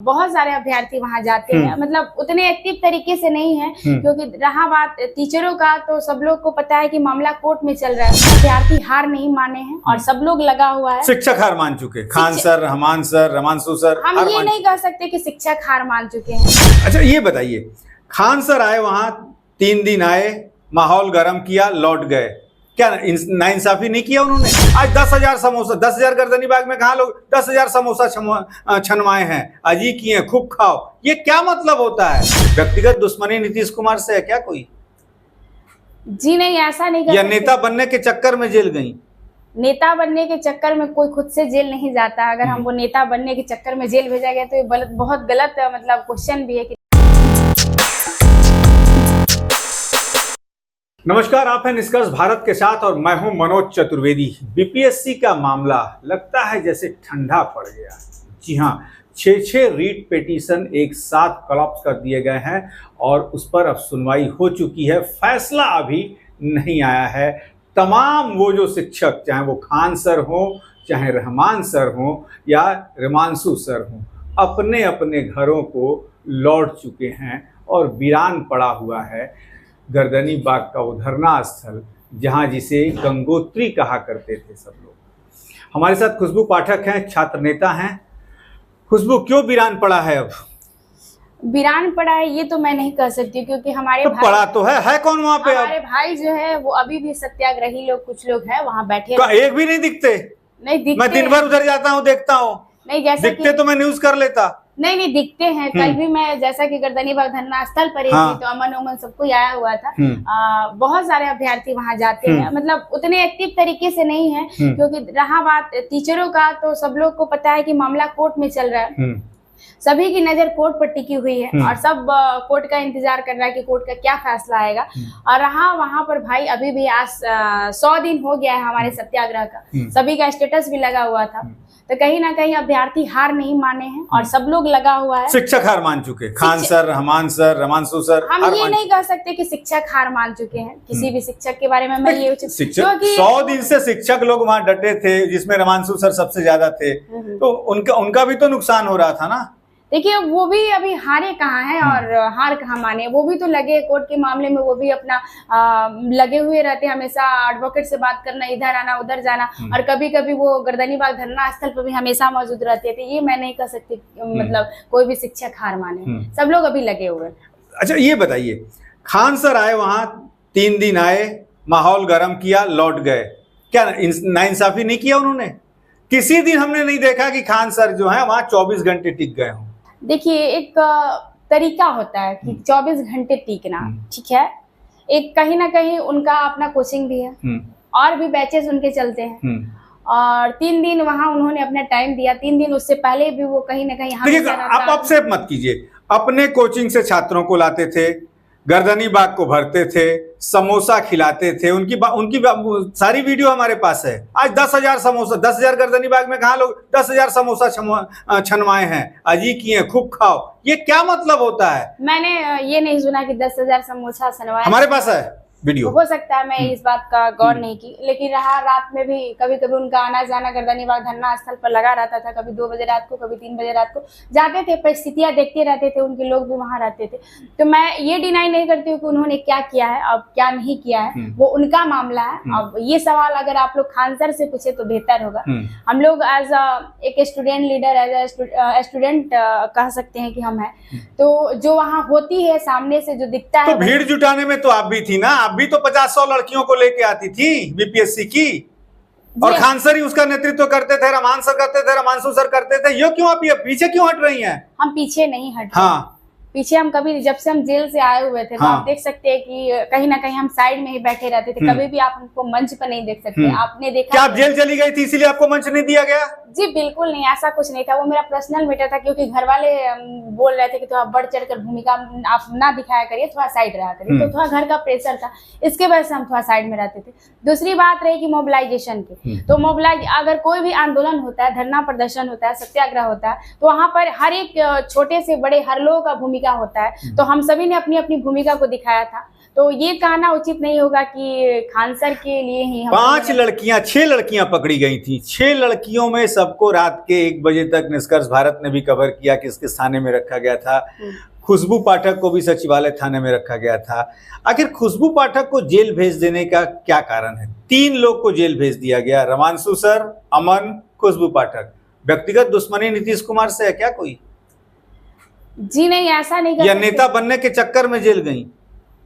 बहुत सारे अभ्यर्थी वहां जाते हैं, मतलब उतने एक्टिव तरीके से नहीं है, क्योंकि रहा बात टीचरों का तो सब लोग को पता है कि मामला कोर्ट में चल रहा है। अभ्यर्थी हार नहीं माने हैं और सब लोग लगा हुआ है। शिक्षक हार मान चुके, Khan sir, Rahman sir, Ramanshu sir, हम ये नहीं कह सकते कि शिक्षक हार मान चुके हैं। अच्छा ये बताइए, खान सर आए वहां 3 दिन आए, माहौल गर्म किया, लौट गए, क्या नाइंसाफी नहीं किया उन्होंने? आज 10,000 समोसा, 10,000 गर्दनी बाग में कहा लोग 10,000 समोसा छनवाए हैं, अजी किए, खूब खाओ, ये क्या मतलब होता है? व्यक्तिगत दुश्मनी नीतीश कुमार से है क्या कोई? जी नहीं, ऐसा नहीं। या नेता बनने के चक्कर में जेल गई? नेता बनने के चक्कर में कोई खुद से जेल नहीं जाता। अगर हमको नेता बनने के चक्कर में जेल भेजा गया तो ये बहुत गलत मतलब क्वेश्चन भी है कि। नमस्कार, आप हैं निष्कर्ष भारत के साथ और मैं हूं मनोज चतुर्वेदी। बीपीएससी का मामला लगता है जैसे ठंडा पड़ गया। जी हां, 6 रीट पिटीशन एक साथ कोलैप्स कर दिए गए हैं और उस पर अब सुनवाई हो चुकी है। फैसला अभी नहीं आया है। तमाम वो जो शिक्षक, चाहे वो खान सर हो, चाहे रहमान सर हो या रमांशु सर हो, अपने अपने घरों को लौट चुके हैं और वीरान पड़ा हुआ है गर्दनी बाग का वो धरना स्थल, जहां जिसे गंगोत्री कहा करते थे सब लोग। हमारे साथ खुशबू पाठक हैं, छात्र नेता हैं। खुशबू, क्यों वीरान पड़ा है? अब वीरान पड़ा है ये तो मैं नहीं कह सकती, क्योंकि हमारे तो पड़ा तो है कौन वहाँ पे? हमारे भाई जो है वो अभी भी सत्याग्रही लोग, कुछ लोग हैं वहाँ बैठे। एक भी नहीं दिखते? नहीं दिखते। मैं दिन भर उधर जाता हूँ, देखता हूँ। नहीं, जैसे दिखते तो मैं न्यूज कर लेता। नहीं दिखते हैं। कल भी मैं जैसा कि गर्दनी बाग धरना स्थल पर ही थी, तो अमन उमन सबको आया हुआ था। बहुत सारे अभ्यर्थी वहां जाते हैं, मतलब उतने एक्टिव तरीके से नहीं है, क्योंकि रहा बात टीचरों का तो सब लोग को पता है कि मामला कोर्ट में चल रहा है। सभी की नजर कोर्ट पर टिकी हुई है और सब कोर्ट का इंतजार कर रहा है कि कोर्ट का क्या फैसला आएगा। और रहा वहां पर भाई, अभी भी आज 100 दिन हो गया है हमारे सत्याग्रह का, सभी का स्टेटस भी लगा हुआ था। तो कहीं ना कहीं अभ्यर्थी हार नहीं माने हैं और सब लोग लगा हुआ है। शिक्षक हार मान चुके, Khan sir, Rahman sir, Ramanshu sir. हम ये नहीं कह सकते कि शिक्षक हार मान चुके हैं। किसी भी शिक्षक के बारे में मैं ये शिक्षक 100 दिन से शिक्षक लोग वहां डटे थे, जिसमें रमांशु सर सबसे ज्यादा थे, तो उनका भी तो नुकसान हो रहा था ना। देखिए, वो भी अभी हारे कहाँ हैं और हार कहाँ माने। वो भी तो लगे कोर्ट के मामले में, वो भी अपना लगे हुए रहते हैं, हमेशा एडवोकेट से बात करना, इधर आना उधर जाना, और कभी कभी वो गर्दनी बाग धरना स्थल पर भी हमेशा मौजूद रहते थे। ये मैं नहीं कह सकती मतलब कोई भी शिक्षक हार माने, सब लोग अभी लगे हुए। अच्छा ये बताइए, खान सर आए वहां 3 दिन आए, माहौल गर्म किया, लौट गए, क्या नाइंसाफी नहीं किया उन्होंने? किसी दिन हमने नहीं देखा कि खान सर जो है वहां 24 घंटे टिक गए हों। देखिए, एक तरीका होता है कि 24 घंटे टिकना, ठीक है। एक कहीं ना कहीं उनका अपना कोचिंग भी है और भी बैचेस उनके चलते हैं, और 3 दिन वहां उन्होंने अपना टाइम दिया। 3 दिन उससे पहले भी वो कहीं ना कहीं आप अपसेट मत कीजिए। अपने कोचिंग से छात्रों को लाते थे, गर्दनी बाग को भरते थे, समोसा खिलाते थे। उनकी सारी वीडियो हमारे पास है। आज 10,000 समोसा, 10,000 गर्दनी बाग में कहा लोग 10,000 समोसा छनवाए हैं, अजी किए, खूब खाओ, ये क्या मतलब होता है? मैंने ये नहीं सुना कि 10,000 समोसा छनवाए। हमारे पास है वीडियो। हो सकता है, मैं इस बात का गौर नहीं की, लेकिन रहा रात में भी कभी कभी उनका आना जाना गर्दनी बाग धरना स्थल पर लगा रहता था। कभी 2 बजे रात को, कभी 3 बजे रात को जाते थे, परिस्थितियां देखते रहते थे, उनके लोग भी वहां रहते थे। तो मैं ये डिनाई नहीं करती हूँ कि उन्होंने क्या किया है, अब क्या नहीं किया है, वो उनका मामला है। अब ये सवाल अगर आप लोग खान सर से पूछे तो बेहतर होगा। हम लोग एज एक स्टूडेंट लीडर, एज स्टूडेंट कह सकते हैं कि हम है, तो जो वहाँ होती है सामने से जो दिखता है। तो भीड़ जुटाने में तो आप भी थी ना, आप भी तो 50-100 लड़कियों को लेके आती थी बीपीएससी की, और खान सर ही उसका नेतृत्व करते थे, रहमान सर करते थे, रमांशु सर करते थे। ये क्यों आप ये पीछे क्यों हट रही हैं? हम पीछे नहीं हट। हाँ, पीछे हम कभी, जब से हम जेल से आए हुए थे, तो आप देख सकते हैं कि कहीं ना कहीं हम साइड में ही बैठे रहते थे। कभी भी आप हमको मंच पर नहीं देख सकते। आपने देखा क्या आप जेल चली गई थी इसीलिए आपको मंच नहीं दिया गया? जी बिल्कुल नहीं, ऐसा कुछ नहीं था। वो मेरा पर्सनल मैटर था, क्योंकि घर वाले बोल रहे थे कि थोड़ा बढ़ चढ़कर भूमिका आप ना दिखाया करिए, थोड़ा साइड रहा करिए, तो थोड़ा घर का प्रेशर था, इसके वजह से हम थोड़ा साइड में रहते थे। दूसरी बात रही कि मोबिलाइजेशन की, तो अगर कोई भी आंदोलन होता है, धरना प्रदर्शन होता है, सत्याग्रह होता है, तो वहाँ पर हर एक छोटे से बड़े हर लोगों का भूमिका भूमिका होता है, तो हम सभी ने अपनी अपनी भूमिका को दिखाया था। तो ये कहना उचित नहीं होगा कि खान सर के लिए ही हम 6 लड़कियां पकड़ी गई थी। 6 लड़कियों में सबको रात के 1 बजे तक निष्कर्ष भारत ने भी कवर किया कि किस थाने में रखा गया था। खुशबू पाठक को भी सचिवालय थाने में रखा गया था। आखिर खुशबू पाठक को जेल भेज देने का क्या कारण है? 3 लोग को जेल भेज दिया गया, रमांशु सर, अमन, खुशबू पाठक। व्यक्तिगत दुश्मनी नीतीश कुमार से है क्या कोई? जी नहीं, ऐसा नहीं। या नेता बनने के चक्कर में जेल गई?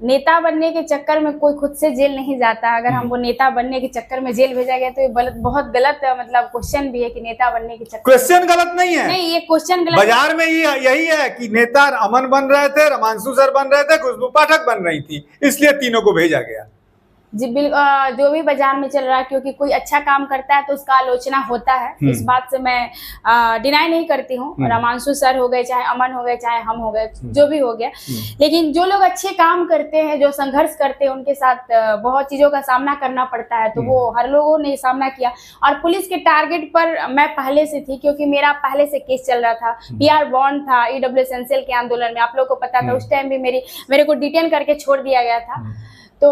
नेता बनने के चक्कर में कोई खुद से जेल नहीं जाता। अगर हमको नेता बनने के चक्कर में जेल भेजा गया तो ये बहुत गलत मतलब क्वेश्चन भी है कि नेता बनने के चक्कर। क्वेश्चन गलत नहीं है, नहीं, ये क्वेश्चन गलत। बाजार में यही है कि नेता अमन बन रहे थे, रमांशु सर बन रहे थे, खुशबू पाठक बन रही थी, इसलिए तीनों को भेजा गया। जी जो भी बाजार में चल रहा है, क्योंकि कोई अच्छा काम करता है तो उसका आलोचना होता है। इस बात से मैं डिनाई नहीं करती हूँ। रमांशु सर हो गए, चाहे अमन हो गए, चाहे हम हो गए, जो भी हो गया, लेकिन जो लोग अच्छे काम करते हैं, जो संघर्ष करते हैं, उनके साथ बहुत चीजों का सामना करना पड़ता है। तो वो हर लोगों ने सामना किया। और पुलिस के टारगेट पर मैं पहले से थी, क्योंकि मेरा पहले से केस चल रहा था। PR बॉन्ड था EW एसेंशियल के आंदोलन में, आप लोग को पता था। उस टाइम भी मेरे को डिटेन करके छोड़ दिया गया था। तो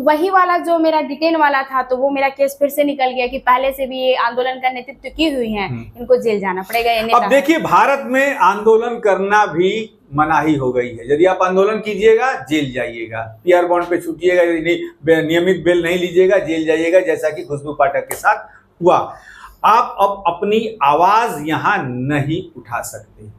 वही वाला जो मेरा डिटेन वाला था, तो वो मेरा केस फिर से निकल गया कि पहले से भी ये आंदोलन का नेतृत्व की हुई है, इनको जेल जाना पड़ेगा। ये अब देखिए, भारत में आंदोलन करना भी मनाही हो गई है। यदि आप आंदोलन कीजिएगा जेल जाइएगा, PR बॉन्ड पे छूटिएगा, यदि नियमित बेल नहीं लीजिएगा जेल जाइएगा, जैसा कि खुशबू पाठक के साथ हुआ। आप अब अपनी आवाज यहां नहीं उठा सकते।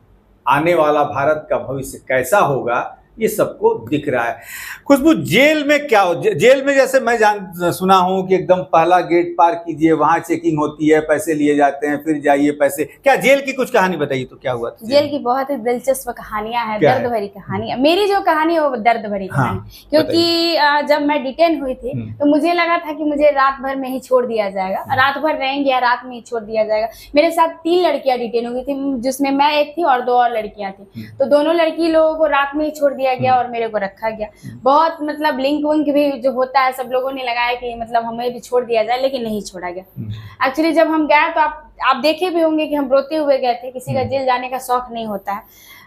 आने वाला भारत का भविष्य कैसा होगा ये सबको दिख रहा है। खुशबू, जेल में क्या हो? जेल में जैसे मैं सुना हूं कि एकदम पहला गेट पार कीजिए, वहां चेकिंग होती है, पैसे लिए जाते हैं, फिर जाइए पैसे। क्या जेल की कुछ कहानी बताइए तो, क्या हुआ था? जेल की बहुत ही दिलचस्प कहानियां हैं, दर्द भरी कहानियां। मेरी जो कहानी है वो दर्द भरी कहानी, क्योंकि जब मैं डिटेन हुई थी तो मुझे लगा था कि मुझे रात भर में ही छोड़ दिया जाएगा, रात भर रहेंगे या रात में ही छोड़ दिया जाएगा। मेरे साथ 3 लड़कियां डिटेन हुई थी, जिसमें मैं एक थी और 2 और लड़कियां थी। तो दोनों लड़की लोगों को रात में ही छोड़ दिया गया और मेरे को रखा गया। बहुत मतलब लिंक विंक भी जो होता है, सब लोगों ने लगाया कि मतलब हमें भी छोड़ दिया जाए, लेकिन नहीं छोड़ा गया। एक्चुअली जब हम गए तो आप देखे भी होंगे कि हम रोते हुए गए थे। किसी का जेल जाने का शौक नहीं होता है।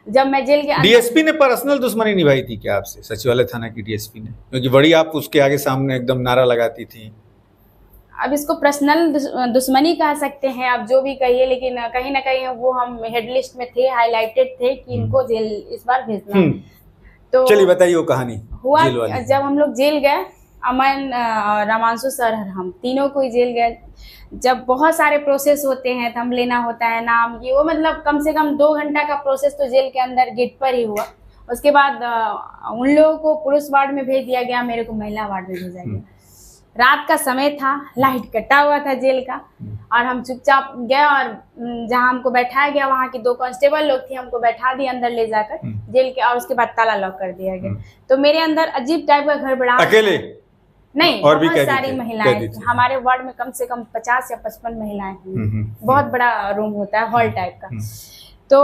जब मैं जेल के DSP ने पर्सनल दुश्मनी निभाई थी क्या आपसे, सचिवालय थाना की DSP ने? क्योंकि बड़ी आप उसके आगे सामने एकदम नारा लगाती थी। अब इसको पर्सनल दुश्मनी कह सकते हैं, आप जो भी कहिए, लेकिन कहीं ना कहीं वो हम हेड लिस्ट में थे, हाईलाइटेड थे कि इनको जेल इस बार भेजना है। तो चलिए बताइए वो कहानी। हुआ जब हम लोग जेल गए, अमन, रमांशु सर, हम तीनों को ही जेल गए। जब बहुत सारे प्रोसेस होते हैं, थंब लेना होता है, नाम, ये वो, मतलब कम से कम 2 घंटा का प्रोसेस तो जेल के अंदर गेट पर ही हुआ। उसके बाद उन लोगों को पुरुष वार्ड में भेज दिया गया, मेरे को महिला वार्ड में भेजा गया। रात का समय था, लाइट कटा हुआ था जेल का, और हम चुपचाप गए और जहां हमको बैठाया गया, वहां की 2 कांस्टेबल लोग थी, हमको बैठा दिए अंदर ले जाकर जेल के, और उसके बाद ताला लॉक कर दिया गया। तो मेरे अंदर अजीब टाइप का घबराहट। अकेले नहीं, और बहुत सारी महिलाएं थी। हमारे वार्ड में कम से कम 50 या 55 महिलाएं थी। बहुत बड़ा रूम होता है, हॉल टाइप का। तो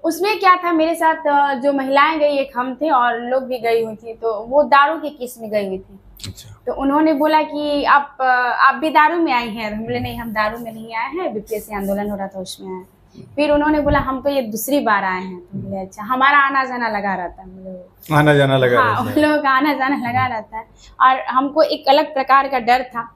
उसमें क्या था, मेरे साथ जो महिलाएं गई, एक हम थे और लोग भी गई हुई थी। तो वो दारू के केस में गई हुई थी। अच्छा। तो उन्होंने बोला कि आप भी दारू में आई हैं? हम बोले नहीं, हम दारू में नहीं आए हैं, BPSC आंदोलन हो रहा था उसमें आए। फिर उन्होंने बोला हम तो ये दूसरी बार आए हैं। तो बोले अच्छा, हमारा आना जाना लगा रहता है। आना जाना लगा रहता है। हाँ, उन लोगों का आना जाना लगा रहता है। और हमको एक अलग प्रकार का डर था।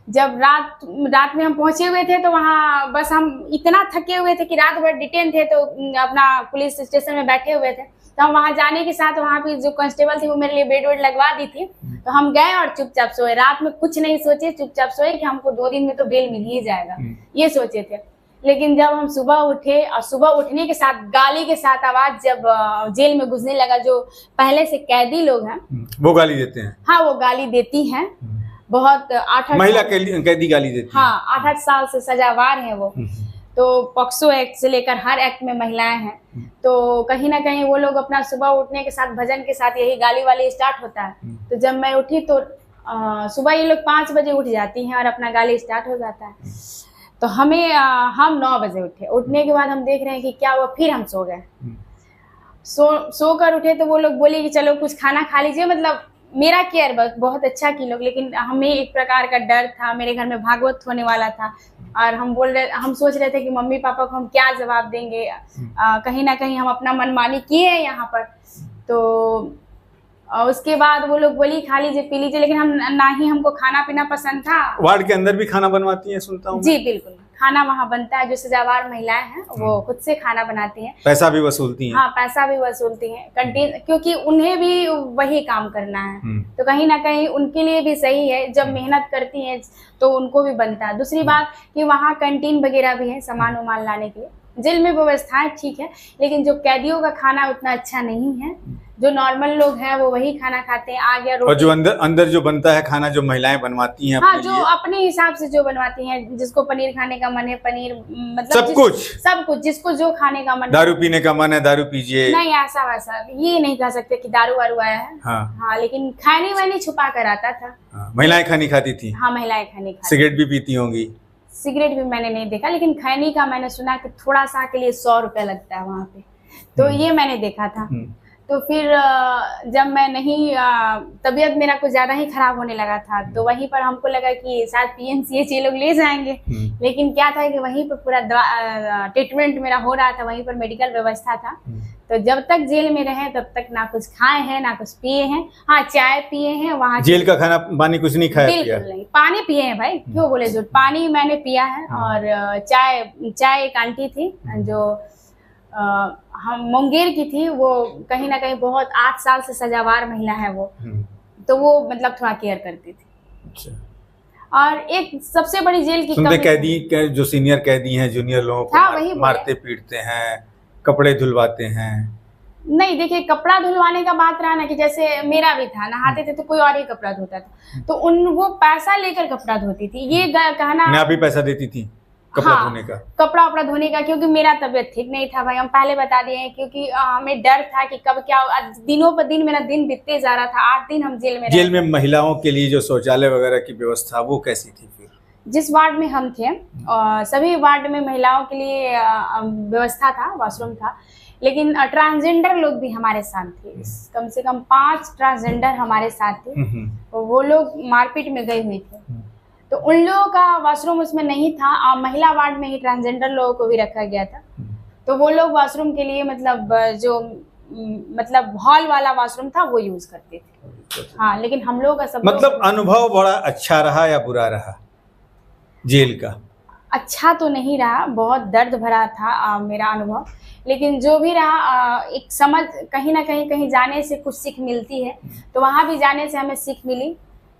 जब रात में हम पहुंचे हुए थे, तो वहाँ बस हम इतना थके हुए थे कि रात भर डिटेन थे, तो अपना पुलिस स्टेशन में बैठे हुए थे। तो हम वहाँ जाने के साथ वहाँ पे जो कांस्टेबल थी वो मेरे लिए बेड वेड लगवा दी थी। तो हम गए और चुपचाप सोए। रात में कुछ नहीं सोचे, चुपचाप सोए कि हमको 2 दिन में तो बेल मिल ही जाएगा, ये सोचे थे। लेकिन जब हम सुबह उठे, और सुबह उठने के साथ गाली के साथ आवाज जब जेल में गुजरने लगा, जो पहले से कैदी लोग हैं वो गाली देते हैं। हाँ, वो गाली देती हैं। बहुत 8-8 महिला कैदी गाली देती है। हाँ, 8-8 साल से सजावार है वो। तो पॉक्सो एक्ट से लेकर हर एक्ट में महिलाएं हैं। तो कहीं ना कहीं वो लोग अपना सुबह उठने के साथ भजन के साथ यही गाली वाली स्टार्ट होता है। तो जब मैं उठी तो सुबह ये लोग 5 बजे उठ जाती हैं और अपना गाली स्टार्ट हो जाता है। तो हम 9 बजे उठे। उठने के बाद हम देख रहे हैं कि क्या हुआ, फिर हम सो गए। सो कर उठे तो वो लोग बोले कि चलो कुछ खाना खा लीजिए, मतलब मेरा केयर बहुत अच्छा की लोग, लेकिन हमें एक प्रकार का डर था। मेरे घर में भागवत होने वाला था और हम सोच रहे थे कि मम्मी पापा को हम क्या जवाब देंगे। कहीं ना कहीं हम अपना मनमानी किए हैं यहाँ पर। तो उसके बाद वो लोग बोली खा लीजिए पी लीजिए, लेकिन हम ना ही हमको खाना पीना पसंद था। वार्ड के अंदर भी खाना बनवाती हैं सुनता हूँ? जी बिल्कुल, खाना वहाँ बनता है। जो सजावार महिलाएं हैं वो खुद से खाना बनाती हैं। पैसा भी वसूलती हैं? हाँ, पैसा भी वसूलती हैं कैंटीन, क्योंकि उन्हें भी वही काम करना है। तो कहीं ना कहीं उनके लिए भी सही है, जब मेहनत करती हैं तो उनको भी बनता है। दूसरी बात कि वहाँ कैंटीन वगैरह भी है सामान वामान लाने के लिए। जेल में व्यवस्थाएं ठीक है, लेकिन जो कैदियों का खाना उतना अच्छा नहीं है। जो नॉर्मल लोग हैं वो वही खाना खाते हैं। आ गया रोटी, और जो अंदर जो बनता है खाना जो महिलाएं बनवाती हैं? हाँ, जो अपने हिसाब से जो बनवाती हैं। जिसको पनीर खाने का मन है पनीर, मतलब सब कुछ जिसको जो खाने का मन। दारू पीने का मन है दारू पीजिए? नहीं, ऐसा वैसा ये नहीं कह सकते कि दारू वारू आया है। हाँ, लेकिन खाने वानी छुपा कर आता था। महिलाएं खानी खाती थी? हाँ, महिलाएं खानी खाती। सिगरेट भी पीती होंगी? सिगरेट भी मैंने नहीं देखा, लेकिन खैनी का मैंने सुना कि थोड़ा सा के लिए 100 रुपया लगता है वहाँ पे। तो ये मैंने देखा था। तो फिर जब मैं नहीं, तबीयत मेरा कुछ ज़्यादा ही खराब होने लगा था, तो वहीं पर हमको लगा कि शायद PMCH ये लोग ले जाएंगे। लेकिन क्या था कि वहीं पर पूरा ट्रीटमेंट मेरा हो रहा था, वहीं पर मेडिकल व्यवस्था था। तो जब तक जेल में रहे तब तक ना कुछ खाए हैं ना कुछ पिए हैं। हाँ, चाय पिए हैं वहाँ। जेल का खाना पानी कुछ नहीं खाया? बिल्कुल नहीं, पानी पिए हैं भाई, क्यों बोले झूठ। पानी मैंने पिया है। और चाय एक आंटी थी जो हम मुंगेर की थी, वो कहीं ना कहीं बहुत 8 साल से सजावार महिला है वो। तो वो मतलब थोड़ा केयर करती थी। अच्छा। और एक सबसे बड़ी जेल की सुनते कैदी जो सीनियर कैदी हैं जूनियर लोगों को मारते पीटते हैं, कपड़े धुलवाते हैं? नहीं, देखिए कपड़ा धुलवाने का बात रहा ना कि जैसे मेरा भी था, नहाते थे तो कोई और ही कपड़ा धोता था, तो वो पैसा लेकर कपड़ा धोती थी। ये कहना आप भी पैसा देती थी कपड़ा धोने का? कपड़ा वपड़ा धोने का, क्योंकि मेरा तबीयत ठीक नहीं था भाई, हम पहले बता दिए हैं। क्योंकि हमें डर था कि कब क्या, दिनों पर दिन मेरा दिन बीतते जा रहा था। 8 दिन हम जेल में महिलाओं के लिए जो शौचालय वगैरह की व्यवस्था वो कैसी थी फिर? जिस वार्ड में हम थे सभी वार्ड में महिलाओं के लिए व्यवस्था था, वॉशरूम था। लेकिन ट्रांसजेंडर लोग भी हमारे साथ थे। कम से कम 5 ट्रांसजेंडर हमारे साथ थे। वो लोग मारपीट में गए हुए थे, तो उन लोगों का वॉशरूम उसमें नहीं था। महिला वार्ड में ही ट्रांसजेंडर लोगों को भी रखा गया था। तो वो लोग वॉशरूम के लिए मतलब हॉल वाला वॉशरूम था वो यूज करते थे। हाँ, लेकिन हम लोग का सब मतलब अनुभव बड़ा अच्छा रहा या बुरा रहा जेल का? अच्छा तो नहीं रहा, बहुत दर्द भरा था मेरा अनुभव। लेकिन जो भी रहा, एक समझ कहीं ना कहीं जाने से कुछ सीख मिलती है। तो वहाँ भी जाने से हमें सीख मिली।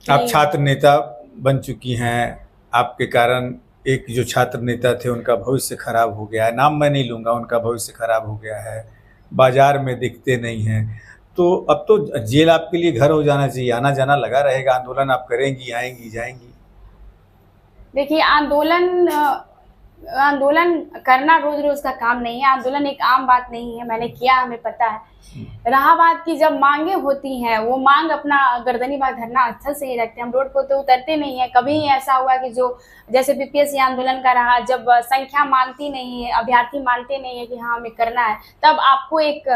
आप छात्र नेता बन चुकी हैं, आपके कारण एक जो छात्र नेता थे उनका भविष्य खराब हो गया है। नाम मैं नहीं लूँगा, उनका भविष्य खराब हो गया है, बाजार में दिखते नहीं हैं। तो अब तो जेल आपके लिए घर हो जाना चाहिए, आना जाना लगा रहेगा। आंदोलन आप करेंगी, आएंगी जाएंगी? देखिए, आंदोलन करना रोज रोज का काम नहीं है। आंदोलन एक आम बात नहीं है, मैंने किया, हमें पता है। रहा बात की जब मांगे होती हैं, वो मांग अपना गर्दनी बाग धरना स्थल से ही रखते हैं। हम रोड पर तो उतरते नहीं है। कभी ऐसा हुआ कि जो जैसे BPSC आंदोलन का रहा, जब संख्या मानती नहीं है, अभ्यर्थी मानते नहीं है कि हाँ हमें करना है, तब आपको एक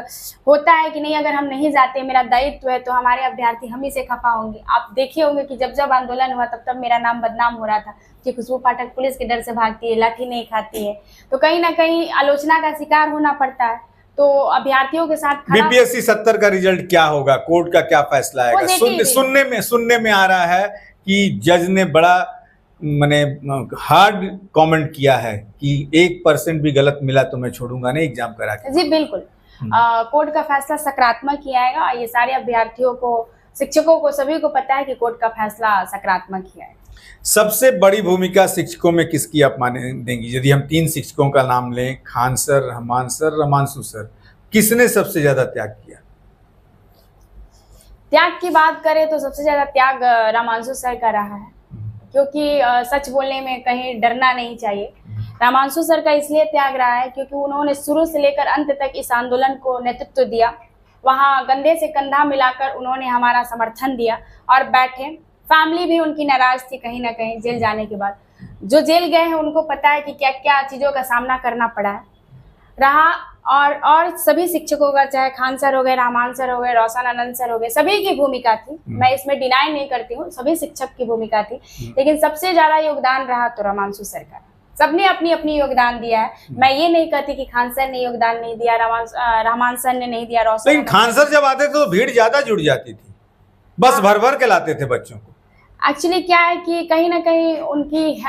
होता है कि नहीं, अगर हम नहीं जाते, मेरा दायित्व है, तो हमारे अभ्यर्थी हम ही से खफा होंगे। आप देखे होंगे कि जब जब आंदोलन हुआ तब मेरा नाम बदनाम हो रहा था कि खुशबू पाठक पुलिस के डर से भागती है, लाठी नहीं खाती है। तो कहीं ना कहीं आलोचना का शिकार होना पड़ता है। तो अभ्यर्थियों के साथ BPSC 70 का रिजल्ट क्या होगा? कोर्ट का क्या फैसला आएगा? सुनने में आ रहा है कि जज ने बड़ा हार्ड कमेंट किया है कि 1% भी गलत मिला तो मैं छोड़ूंगा नहीं एग्जाम करा के। जी बिल्कुल, कोर्ट का फैसला सकारात्मक ही आएगा। ये सारे अभ्यर्थियों को, शिक्षकों को, सभी को पता है कि कोर्ट का फैसला सकारात्मक ही आएगा। सबसे बड़ी भूमिका शिक्षकों में किसकी आप देंगी? यदि हम 3 शिक्षकों का नाम लें, Khan sir, Rahman sir, Ramanshu sir, किसने सबसे ज्यादा त्याग किया? त्याग की बात करें तो सबसे ज्यादा त्याग रमांशु सर का रहा है, क्योंकि सच बोलने में कहीं डरना नहीं चाहिए। रमांशु सर का इसलिए त्याग रहा है क्योंकि उन्होंने शुरू से लेकर अंत तक इस आंदोलन को नेतृत्व दिया। वहाँ कंधे से कंधा मिलाकर उन्होंने हमारा समर्थन दिया और बैठे। फैमिली भी उनकी नाराज थी कहीं ना कहीं जेल जाने के बाद। जो जेल गए हैं उनको पता है कि क्या क्या चीज़ों का सामना करना पड़ा है। रहा और सभी शिक्षकों का, चाहे खान सर हो गए, रहमान सर हो गए, रोशन आनंद सर हो गए, सभी की भूमिका थी। मैं इसमें डिनाई नहीं करती हूँ, सभी शिक्षक की भूमिका थी, लेकिन सबसे ज्यादा योगदान रहा तो रमांशु सर का। सबने अपनी अपनी योगदान दिया है। मैं ये नहीं कहती कि खान सर ने योगदान नहीं दिया, रहमान सर ने नहीं दिया, रोशन। लेकिन खान सर जब आते थे तो भीड़ ज्यादा जुड़ जाती थी, बस भर भर के लाते थे बच्चों को। एक्चुअली क्या है कि कहीं ना कहीं उनकी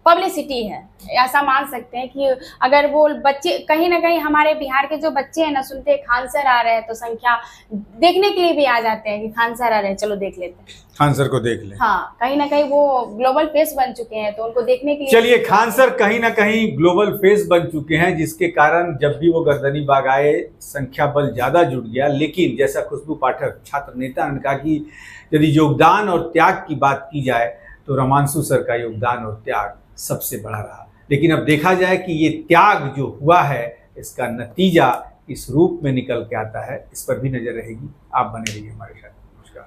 पब्लिसिटी है, ऐसा मान सकते हैं कि अगर वो बच्चे, कहीं ना कहीं हमारे बिहार के जो बच्चे हैं ना, सुनते हैं खान सर आ रहे हैं तो संख्या देखने के लिए भी आ जाते हैं कि खान सर आ रहे हैं, चलो देख लेते हैं, खान सर को देख लें। हाँ, कहीं ना कहीं वो ग्लोबल फेस बन चुके हैं तो उनको देखने के लिए। चलिए, खान सर कहीं ना कहीं ग्लोबल फेस बन चुके हैं, जिसके कारण जब भी वो गर्दनीबाग आए संख्या बल ज्यादा जुड़ गया। लेकिन जैसा खुशबू पाठक छात्र नेता ने कहा कि यदि योगदान और त्याग की बात की जाए तो रमांशु सर का योगदान और त्याग सबसे बड़ा रहा। लेकिन अब देखा जाए कि ये त्याग जो हुआ है इसका नतीजा इस रूप में निकल के आता है, इस पर भी नजर रहेगी। आप बने रहिए हमारे साथ।